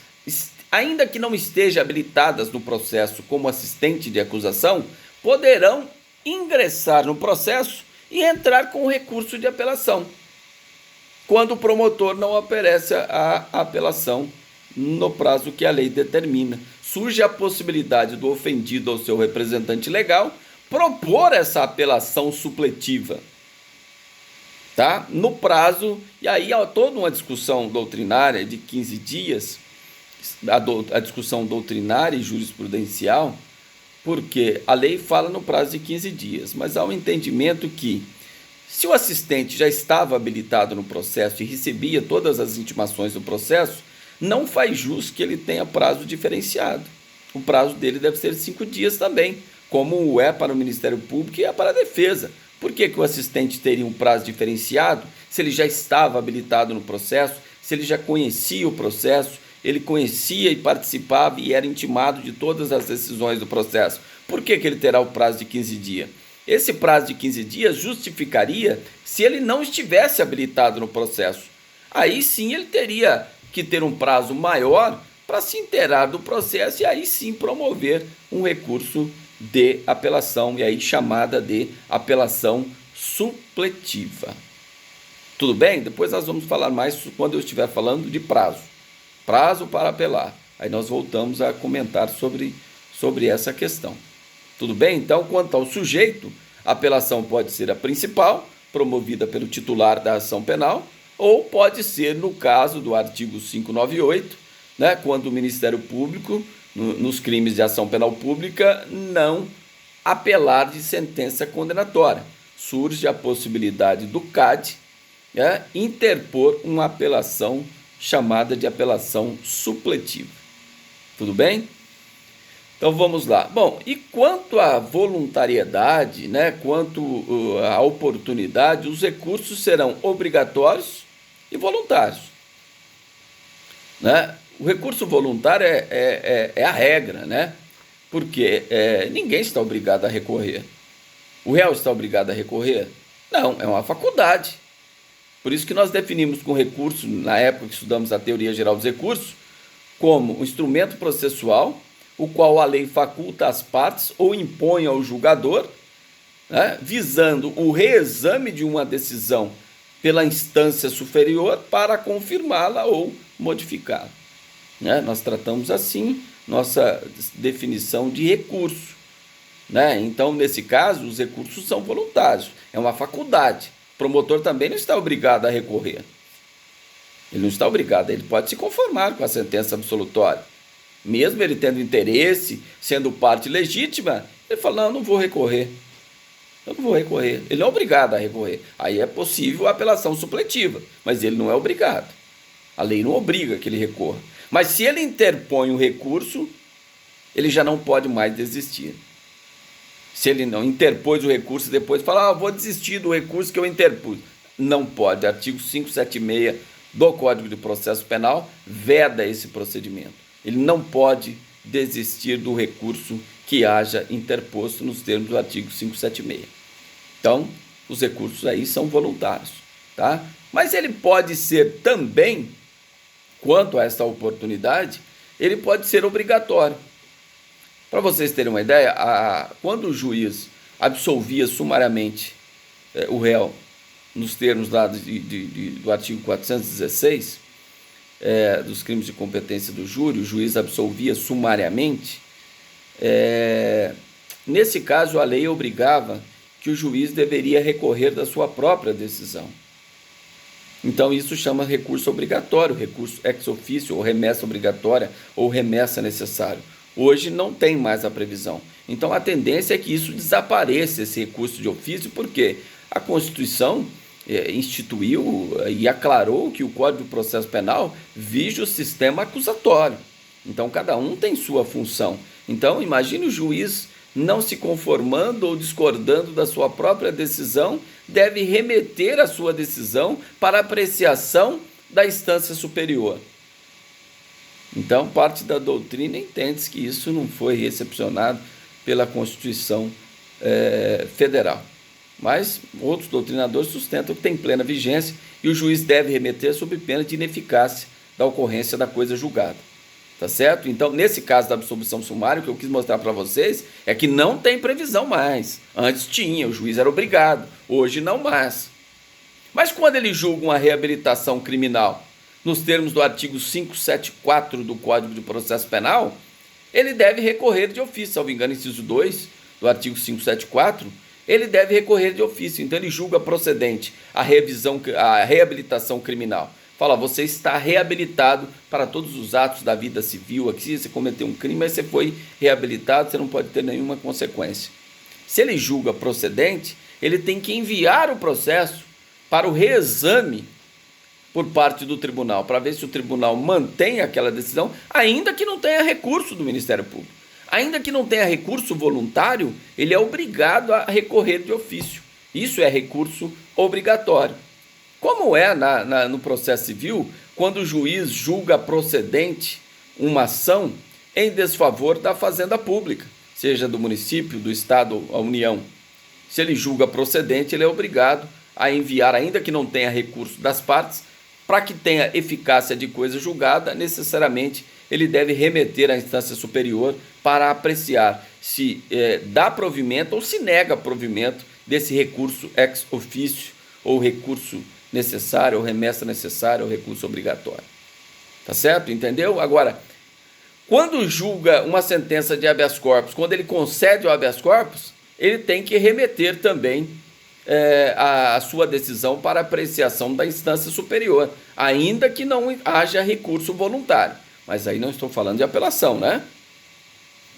ainda que não estejam habilitadas no processo como assistente de acusação, poderão ingressar no processo e entrar com recurso de apelação, quando o promotor não oferece a apelação no prazo que a lei determina. Surge a possibilidade do ofendido ou seu representante legal propor essa apelação supletiva, tá? No prazo, e aí há toda uma discussão doutrinária de 15 dias, a discussão doutrinária e jurisprudencial, porque a lei fala no prazo de 15 dias, mas há um entendimento que, se o assistente já estava habilitado no processo e recebia todas as intimações do processo, não faz jus que ele tenha prazo diferenciado. O prazo dele deve ser 5 dias também, como é para o Ministério Público e é para a defesa. Por que o assistente teria um prazo diferenciado se ele já estava habilitado no processo, se ele já conhecia o processo, ele conhecia e participava e era intimado de todas as decisões do processo? Por que ele terá o prazo de 15 dias? Esse prazo de 15 dias justificaria se ele não estivesse habilitado no processo. Aí sim ele teria que ter um prazo maior para se inteirar do processo e aí sim promover um recurso de apelação, e aí chamada de apelação supletiva. Tudo bem? Depois nós vamos falar mais quando eu estiver falando de prazo. Prazo para apelar. Aí nós voltamos a comentar sobre essa questão. Tudo bem? Então, quanto ao sujeito, a apelação pode ser a principal, promovida pelo titular da ação penal, ou pode ser, no caso do artigo 598, né, quando o Ministério Público, nos crimes de ação penal pública, não apelar de sentença condenatória. Surge a possibilidade do CAD interpor uma apelação chamada de apelação supletiva. Tudo bem? Então vamos lá. Bom, e quanto à voluntariedade, né, quanto à oportunidade, os recursos serão obrigatórios e voluntários, né? O recurso voluntário é a regra, né? Porque ninguém está obrigado a recorrer. O réu está obrigado a recorrer? Não, é uma faculdade. Por isso que nós definimos com recurso, na época que estudamos a teoria geral dos recursos, como um instrumento processual, o qual a lei faculta às partes ou impõe ao julgador, né, visando o reexame de uma decisão pela instância superior para confirmá-la ou modificá-la. Né? Nós tratamos assim nossa definição de recurso. Né? Então, nesse caso, os recursos são voluntários, é uma faculdade. O promotor também não está obrigado a recorrer. Ele não está obrigado, ele pode se conformar com a sentença absolutória. Mesmo ele tendo interesse, sendo parte legítima, ele fala, não, eu não vou recorrer. Eu não vou recorrer. Ele não é obrigado a recorrer. Aí é possível a apelação supletiva, mas ele não é obrigado. A lei não obriga que ele recorra. Mas se ele interpõe o recurso, ele já não pode mais desistir. Se ele não interpôs o recurso e depois fala, vou desistir do recurso que eu interpus. Não pode. Artigo 576 do Código de Processo Penal veda esse procedimento. Ele não pode desistir do recurso que haja interposto nos termos do artigo 576. Então, os recursos aí são voluntários, tá? Mas ele pode ser também, quanto a essa oportunidade, ele pode ser obrigatório. Para vocês terem uma ideia, quando o juiz absolvia sumariamente o réu nos termos lá do artigo 416, dos crimes de competência do júri, o juiz absolvia sumariamente, nesse caso a lei obrigava que o juiz deveria recorrer da sua própria decisão. Então isso chama recurso obrigatório, recurso ex officio, ou remessa obrigatória, ou remessa necessário. Hoje não tem mais a previsão. Então a tendência é que isso desapareça, esse recurso de ofício, porque a Constituição instituiu e aclarou que o Código de Processo Penal vige o sistema acusatório. Então cada um tem sua função. Então imagine o juiz não se conformando ou discordando da sua própria decisão, deve remeter a sua decisão para apreciação da instância superior. Então, parte da doutrina entende que isso não foi recepcionado pela Constituição Federal. Mas outros doutrinadores sustentam que tem plena vigência e o juiz deve remeter sob pena de ineficácia da ocorrência da coisa julgada. Tá certo? Então, nesse caso da absolvição sumária, o que eu quis mostrar para vocês é que não tem previsão mais. Antes tinha, o juiz era obrigado, hoje não mais. Mas quando ele julga uma reabilitação criminal, nos termos do artigo 574 do Código de Processo Penal, ele deve recorrer de ofício, salvo engano, inciso 2 do artigo 574, ele deve recorrer de ofício. Então ele julga procedente a reabilitação criminal. Fala, você está reabilitado para todos os atos da vida civil. Aqui você cometeu um crime, mas você foi reabilitado, você não pode ter nenhuma consequência. Se ele julga procedente, ele tem que enviar o processo para o reexame por parte do tribunal, para ver se o tribunal mantém aquela decisão, ainda que não tenha recurso do Ministério Público. Ainda que não tenha recurso voluntário, ele é obrigado a recorrer de ofício. Isso é recurso obrigatório. Como é no processo civil, quando o juiz julga procedente uma ação em desfavor da fazenda pública, seja do município, do estado ou a União. Se ele julga procedente, ele é obrigado a enviar, ainda que não tenha recurso das partes, para que tenha eficácia de coisa julgada, necessariamente ele deve remeter à instância superior para apreciar se dá provimento ou se nega provimento desse recurso ex officio, ou recurso necessário, ou remessa necessária, ou recurso obrigatório. Tá certo? Entendeu? Agora, quando julga uma sentença de habeas corpus, quando ele concede o habeas corpus, ele tem que remeter também a sua decisão para apreciação da instância superior, ainda que não haja recurso voluntário. Mas aí não estou falando de apelação, né?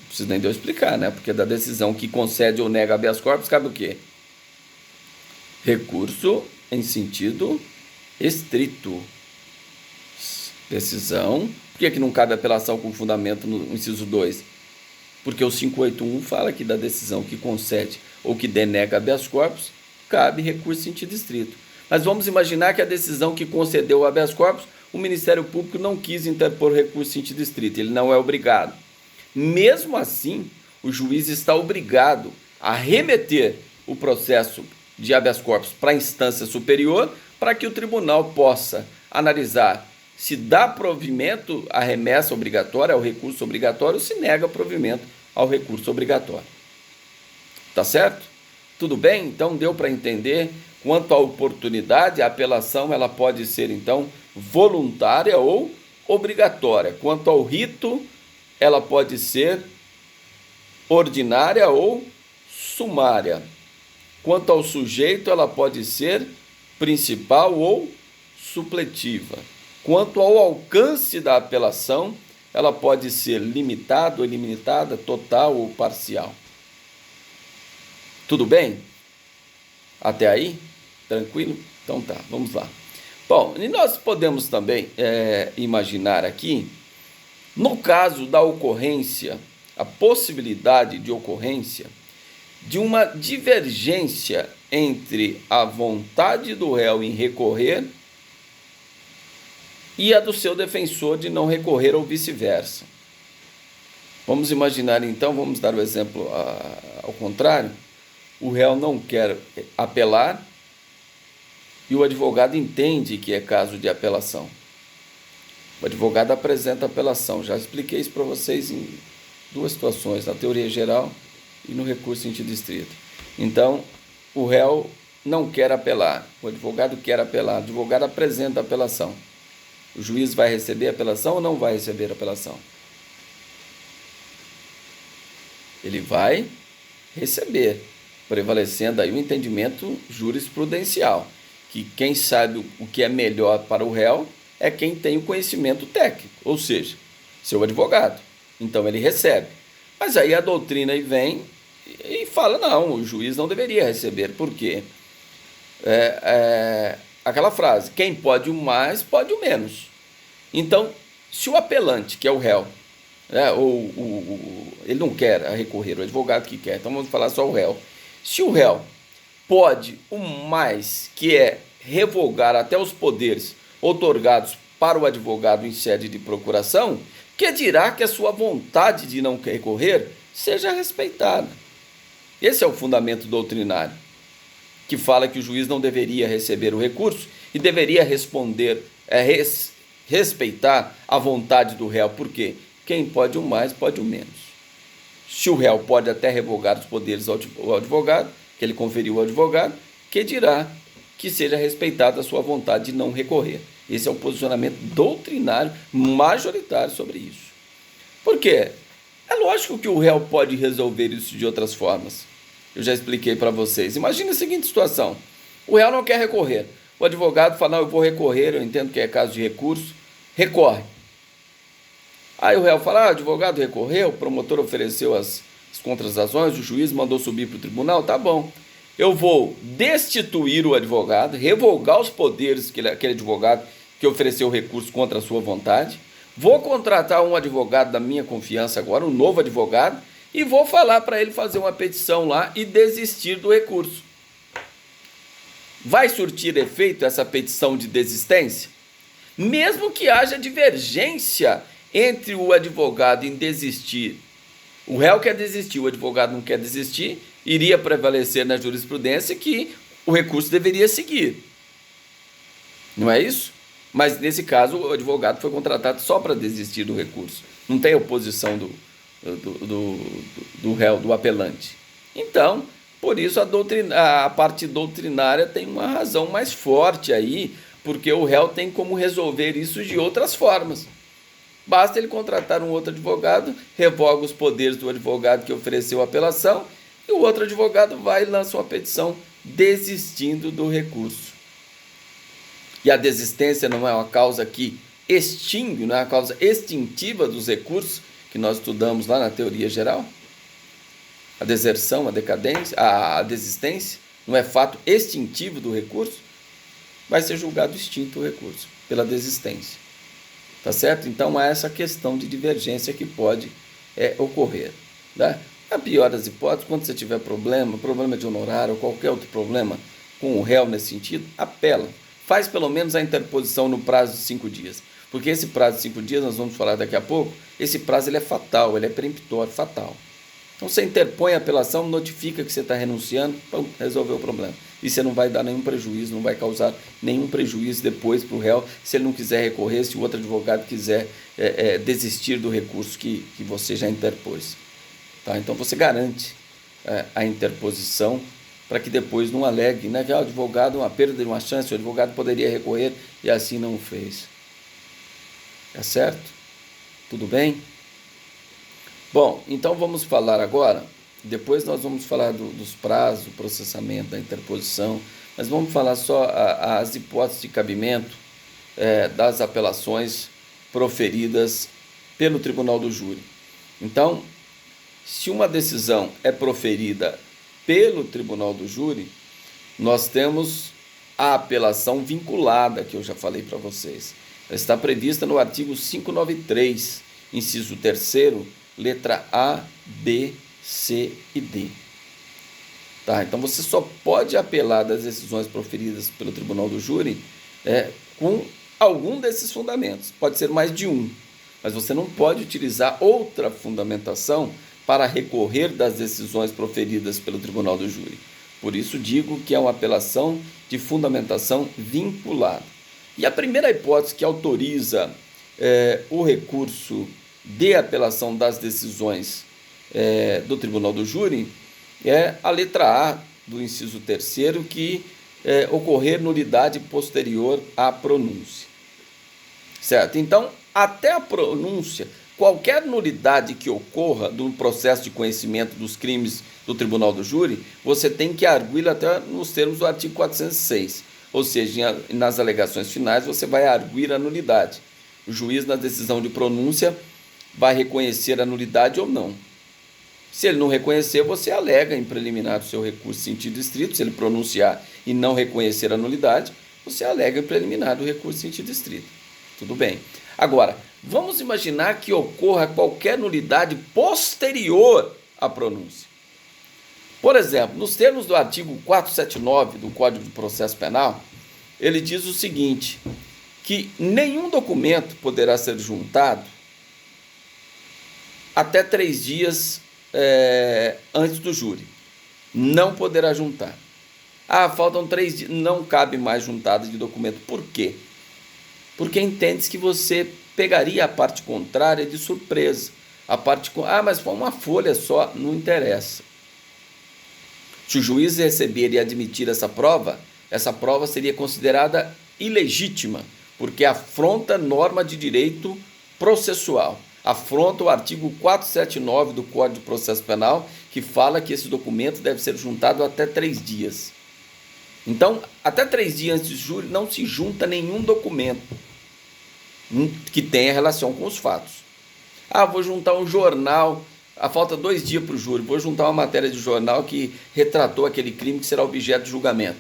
Não preciso nem de eu explicar, né? Porque da decisão que concede ou nega habeas corpus cabe o quê? Recurso em sentido estrito. Decisão. Por que não cabe apelação com fundamento no inciso 2? Porque o 581 fala que da decisão que concede ou que denega habeas corpus, cabe recurso em sentido estrito. Mas vamos imaginar que a decisão que concedeu o habeas corpus, o Ministério Público não quis interpor recurso em sentido estrito, ele não é obrigado. Mesmo assim, o juiz está obrigado a remeter o processo de habeas corpus para a instância superior, para que o tribunal possa analisar se dá provimento à remessa obrigatória, ao recurso obrigatório, ou se nega provimento ao recurso obrigatório. Tá certo? Tudo bem? Então deu para entender. Quanto à oportunidade, a apelação ela pode ser então voluntária ou obrigatória. Quanto ao rito, ela pode ser ordinária ou sumária. Quanto ao sujeito, ela pode ser principal ou supletiva. Quanto ao alcance da apelação, ela pode ser limitada ou ilimitada, total ou parcial. Tudo bem? Até aí? Tranquilo? Então tá, vamos lá. Bom, e nós podemos também imaginar aqui, no caso da ocorrência, a possibilidade de ocorrência de uma divergência entre a vontade do réu em recorrer e a do seu defensor de não recorrer ou vice-versa. Vamos imaginar então, vamos dar o exemplo ao contrário, o réu não quer apelar e o advogado entende que é caso de apelação. O advogado apresenta a apelação, já expliquei isso para vocês em duas situações, na teoria geral e no recurso em sentido estrito. Então, o réu não quer apelar, o advogado quer apelar, o advogado apresenta a apelação. O juiz vai receber a apelação ou não vai receber a apelação? Ele vai receber, prevalecendo aí o entendimento jurisprudencial, que quem sabe o que é melhor para o réu é quem tem o conhecimento técnico, ou seja, seu advogado. Então ele recebe. Mas aí a doutrina aí vem e fala, não, o juiz não deveria receber, por quê? Aquela frase, quem pode o mais, pode o menos. Então, se o apelante, que é o réu, ele não quer recorrer, o advogado que quer, então vamos falar só o réu. Se o réu pode o mais, que é revogar até os poderes outorgados para o advogado em sede de procuração, que dirá que a sua vontade de não recorrer seja respeitada. Esse é o fundamento doutrinário, que fala que o juiz não deveria receber o recurso e deveria respeitar a vontade do réu, porque quem pode o mais, pode o menos. Se o réu pode até revogar os poderes ao advogado, que ele conferiu ao advogado, que dirá que seja respeitada a sua vontade de não recorrer. Esse é o posicionamento doutrinário majoritário sobre isso. Por quê? É lógico que o réu pode resolver isso de outras formas. Eu já expliquei para vocês. Imagine a seguinte situação. O réu não quer recorrer. O advogado fala, não, eu vou recorrer, eu entendo que é caso de recurso. Recorre. Aí o réu fala, o advogado recorreu, o promotor ofereceu as contratações, o juiz mandou subir para o tribunal, tá bom. Eu vou destituir o advogado, revogar os poderes aquele advogado que ofereceu o recurso contra a sua vontade, vou contratar um advogado da minha confiança agora, um novo advogado, e vou falar para ele fazer uma petição lá e desistir do recurso. Vai surtir efeito essa petição de desistência? Mesmo que haja divergência entre o advogado em desistir, o réu quer desistir, o advogado não quer desistir, iria prevalecer na jurisprudência que o recurso deveria seguir. Não é isso? Mas nesse caso o advogado foi contratado só para desistir do recurso. Não tem oposição do réu, do apelante. Então, por isso a parte doutrinária tem uma razão mais forte aí, porque o réu tem como resolver isso de outras formas. Basta ele contratar um outro advogado, revoga os poderes do advogado que ofereceu a apelação, e o outro advogado vai e lança uma petição desistindo do recurso. E a desistência não é uma causa que extingue, não é uma causa extintiva dos recursos, que nós estudamos lá na teoria geral? A deserção, a decadência, a desistência, não é fato extintivo do recurso? Vai ser julgado extinto o recurso, pela desistência. Tá certo? Então há essa questão de divergência que pode ocorrer. Né? A pior das hipóteses, quando você tiver problema de honorário ou qualquer outro problema com o réu nesse sentido, apela. Faz pelo menos a interposição no prazo de 5 dias. Porque esse prazo de 5 dias, nós vamos falar daqui a pouco, esse prazo ele é fatal, ele é peremptório, fatal. Então você interpõe a apelação, notifica que você está renunciando, pum, resolveu o problema. E você não vai dar nenhum prejuízo, não vai causar nenhum prejuízo depois para o réu, se ele não quiser recorrer, se o outro advogado quiser desistir do recurso que você já interpôs. Tá? Então você garante a interposição para que depois não alegue, né, que o advogado, uma perda de uma chance, o advogado poderia recorrer e assim não o fez. Tá certo? Tudo bem? Bom, então vamos falar agora, depois nós vamos falar dos prazos, do processamento, da interposição, mas vamos falar só as hipóteses de cabimento das apelações proferidas pelo Tribunal do Júri. Então, se uma decisão é proferida pelo Tribunal do Júri, nós temos a apelação vinculada, que eu já falei para vocês. Ela está prevista no artigo 593, inciso 3º, letra A, B, C e D. Tá? Então você só pode apelar das decisões proferidas pelo Tribunal do Júri com algum desses fundamentos. Pode ser mais de um, mas você não pode utilizar outra fundamentação para recorrer das decisões proferidas pelo Tribunal do Júri. Por isso digo que é uma apelação de fundamentação vinculada. E a primeira hipótese que autoriza o recurso de apelação das decisões do Tribunal do Júri é a letra A do inciso 3º, que ocorrer nulidade posterior à pronúncia. Certo? Então, até a pronúncia, qualquer nulidade que ocorra do processo de conhecimento dos crimes do Tribunal do Júri, você tem que arguí-la até nos termos do artigo 406. Ou seja, nas alegações finais você vai arguir a nulidade. O juiz, na decisão de pronúncia, vai reconhecer a nulidade ou não. Se ele não reconhecer, você alega em preliminar o seu recurso em sentido estrito. Se ele pronunciar e não reconhecer a nulidade, você alega em preliminar o recurso em sentido estrito. Tudo bem. Agora, vamos imaginar que ocorra qualquer nulidade posterior à pronúncia. Por exemplo, nos termos do artigo 479 do Código de Processo Penal, ele diz o seguinte, que nenhum documento poderá ser juntado até 3 dias antes do júri. Não poderá juntar. Faltam 3 dias, não cabe mais juntada de documento. Por quê? Porque entende-se que você pegaria a parte contrária de surpresa. Mas foi uma folha só, não interessa. Se o juiz receber e admitir essa prova seria considerada ilegítima, porque afronta norma de direito processual. Afronta o artigo 479 do Código de Processo Penal, que fala que esse documento deve ser juntado até 3 dias. Então, até 3 dias antes do júri, não se junta nenhum documento que tenha relação com os fatos. Vou juntar um jornal, falta 2 dias para o júri, vou juntar uma matéria de jornal que retratou aquele crime que será objeto de julgamento.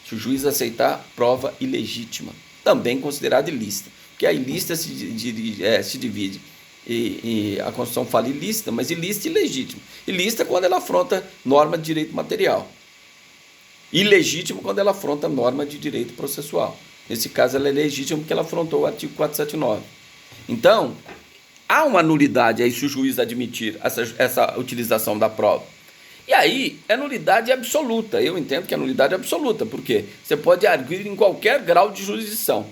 Se o juiz aceitar, prova ilegítima, também considerada ilícita, porque a ilícita se divide, e a Constituição fala ilícita, mas ilícita e ilegítima. Ilícita quando ela afronta norma de direito material, ilegítima quando ela afronta norma de direito processual. Nesse caso ela é legítima porque ela afrontou o artigo 479. Então, há uma nulidade aí se o juiz admitir essa utilização da prova. E aí é nulidade absoluta. Eu entendo que é nulidade absoluta, porque você pode arguir em qualquer grau de jurisdição.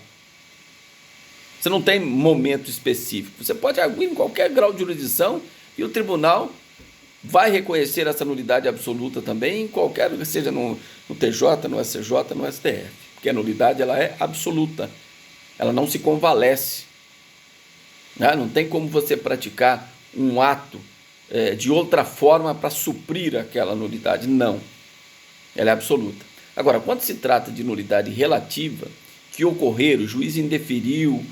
Você não tem momento específico. Você pode arguir em qualquer grau de jurisdição e o tribunal vai reconhecer essa nulidade absoluta também, em qualquer, seja no TJ, no SCJ, no STF. Porque a nulidade ela é absoluta. Ela não se convalesce. Não tem como você praticar um ato de outra forma para suprir aquela nulidade. Não. Ela é absoluta. Agora, quando se trata de nulidade relativa, que ocorrer, o juiz indeferiu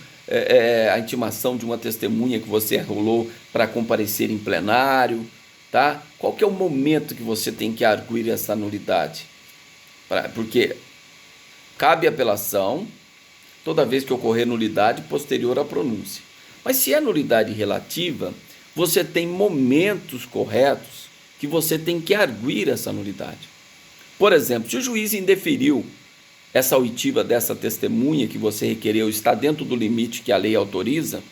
a intimação de uma testemunha que você arrolou para comparecer em plenário, tá? Qual que é o momento que você tem que arguir essa nulidade? Porque cabe apelação toda vez que ocorrer nulidade posterior à pronúncia. Mas se é nulidade relativa, você tem momentos corretos que você tem que arguir essa nulidade. Por exemplo, se o juiz indeferiu essa oitiva dessa testemunha que você requereu, está dentro do limite que a lei autoriza,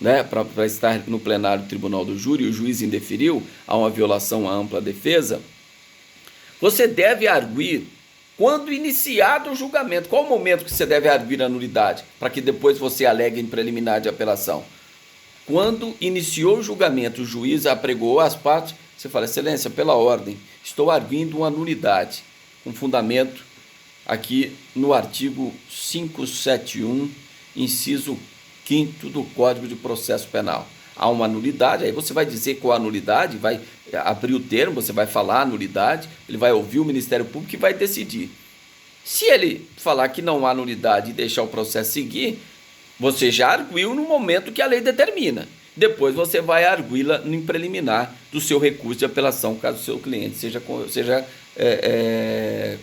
né, para estar no plenário do tribunal do júri, e o juiz indeferiu, há uma violação à ampla defesa, você deve arguir quando iniciado o julgamento. Qual o momento que você deve arguir a nulidade? Para que depois você alegue em preliminar de apelação. Quando iniciou o julgamento, o juiz apregoou as partes, você fala: excelência, pela ordem, estou arguindo uma nulidade, com fundamento aqui no artigo 571, inciso 5º do Código de Processo Penal. Há uma nulidade, aí você vai dizer qual a nulidade, vai abrir o termo, você vai falar a nulidade, ele vai ouvir o Ministério Público e vai decidir. Se ele falar que não há nulidade e deixar o processo seguir, você já arguiu no momento que a lei determina. Depois você vai arguí-la em preliminar do seu recurso de apelação, caso o seu cliente seja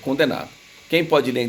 condenado. Quem pode ler?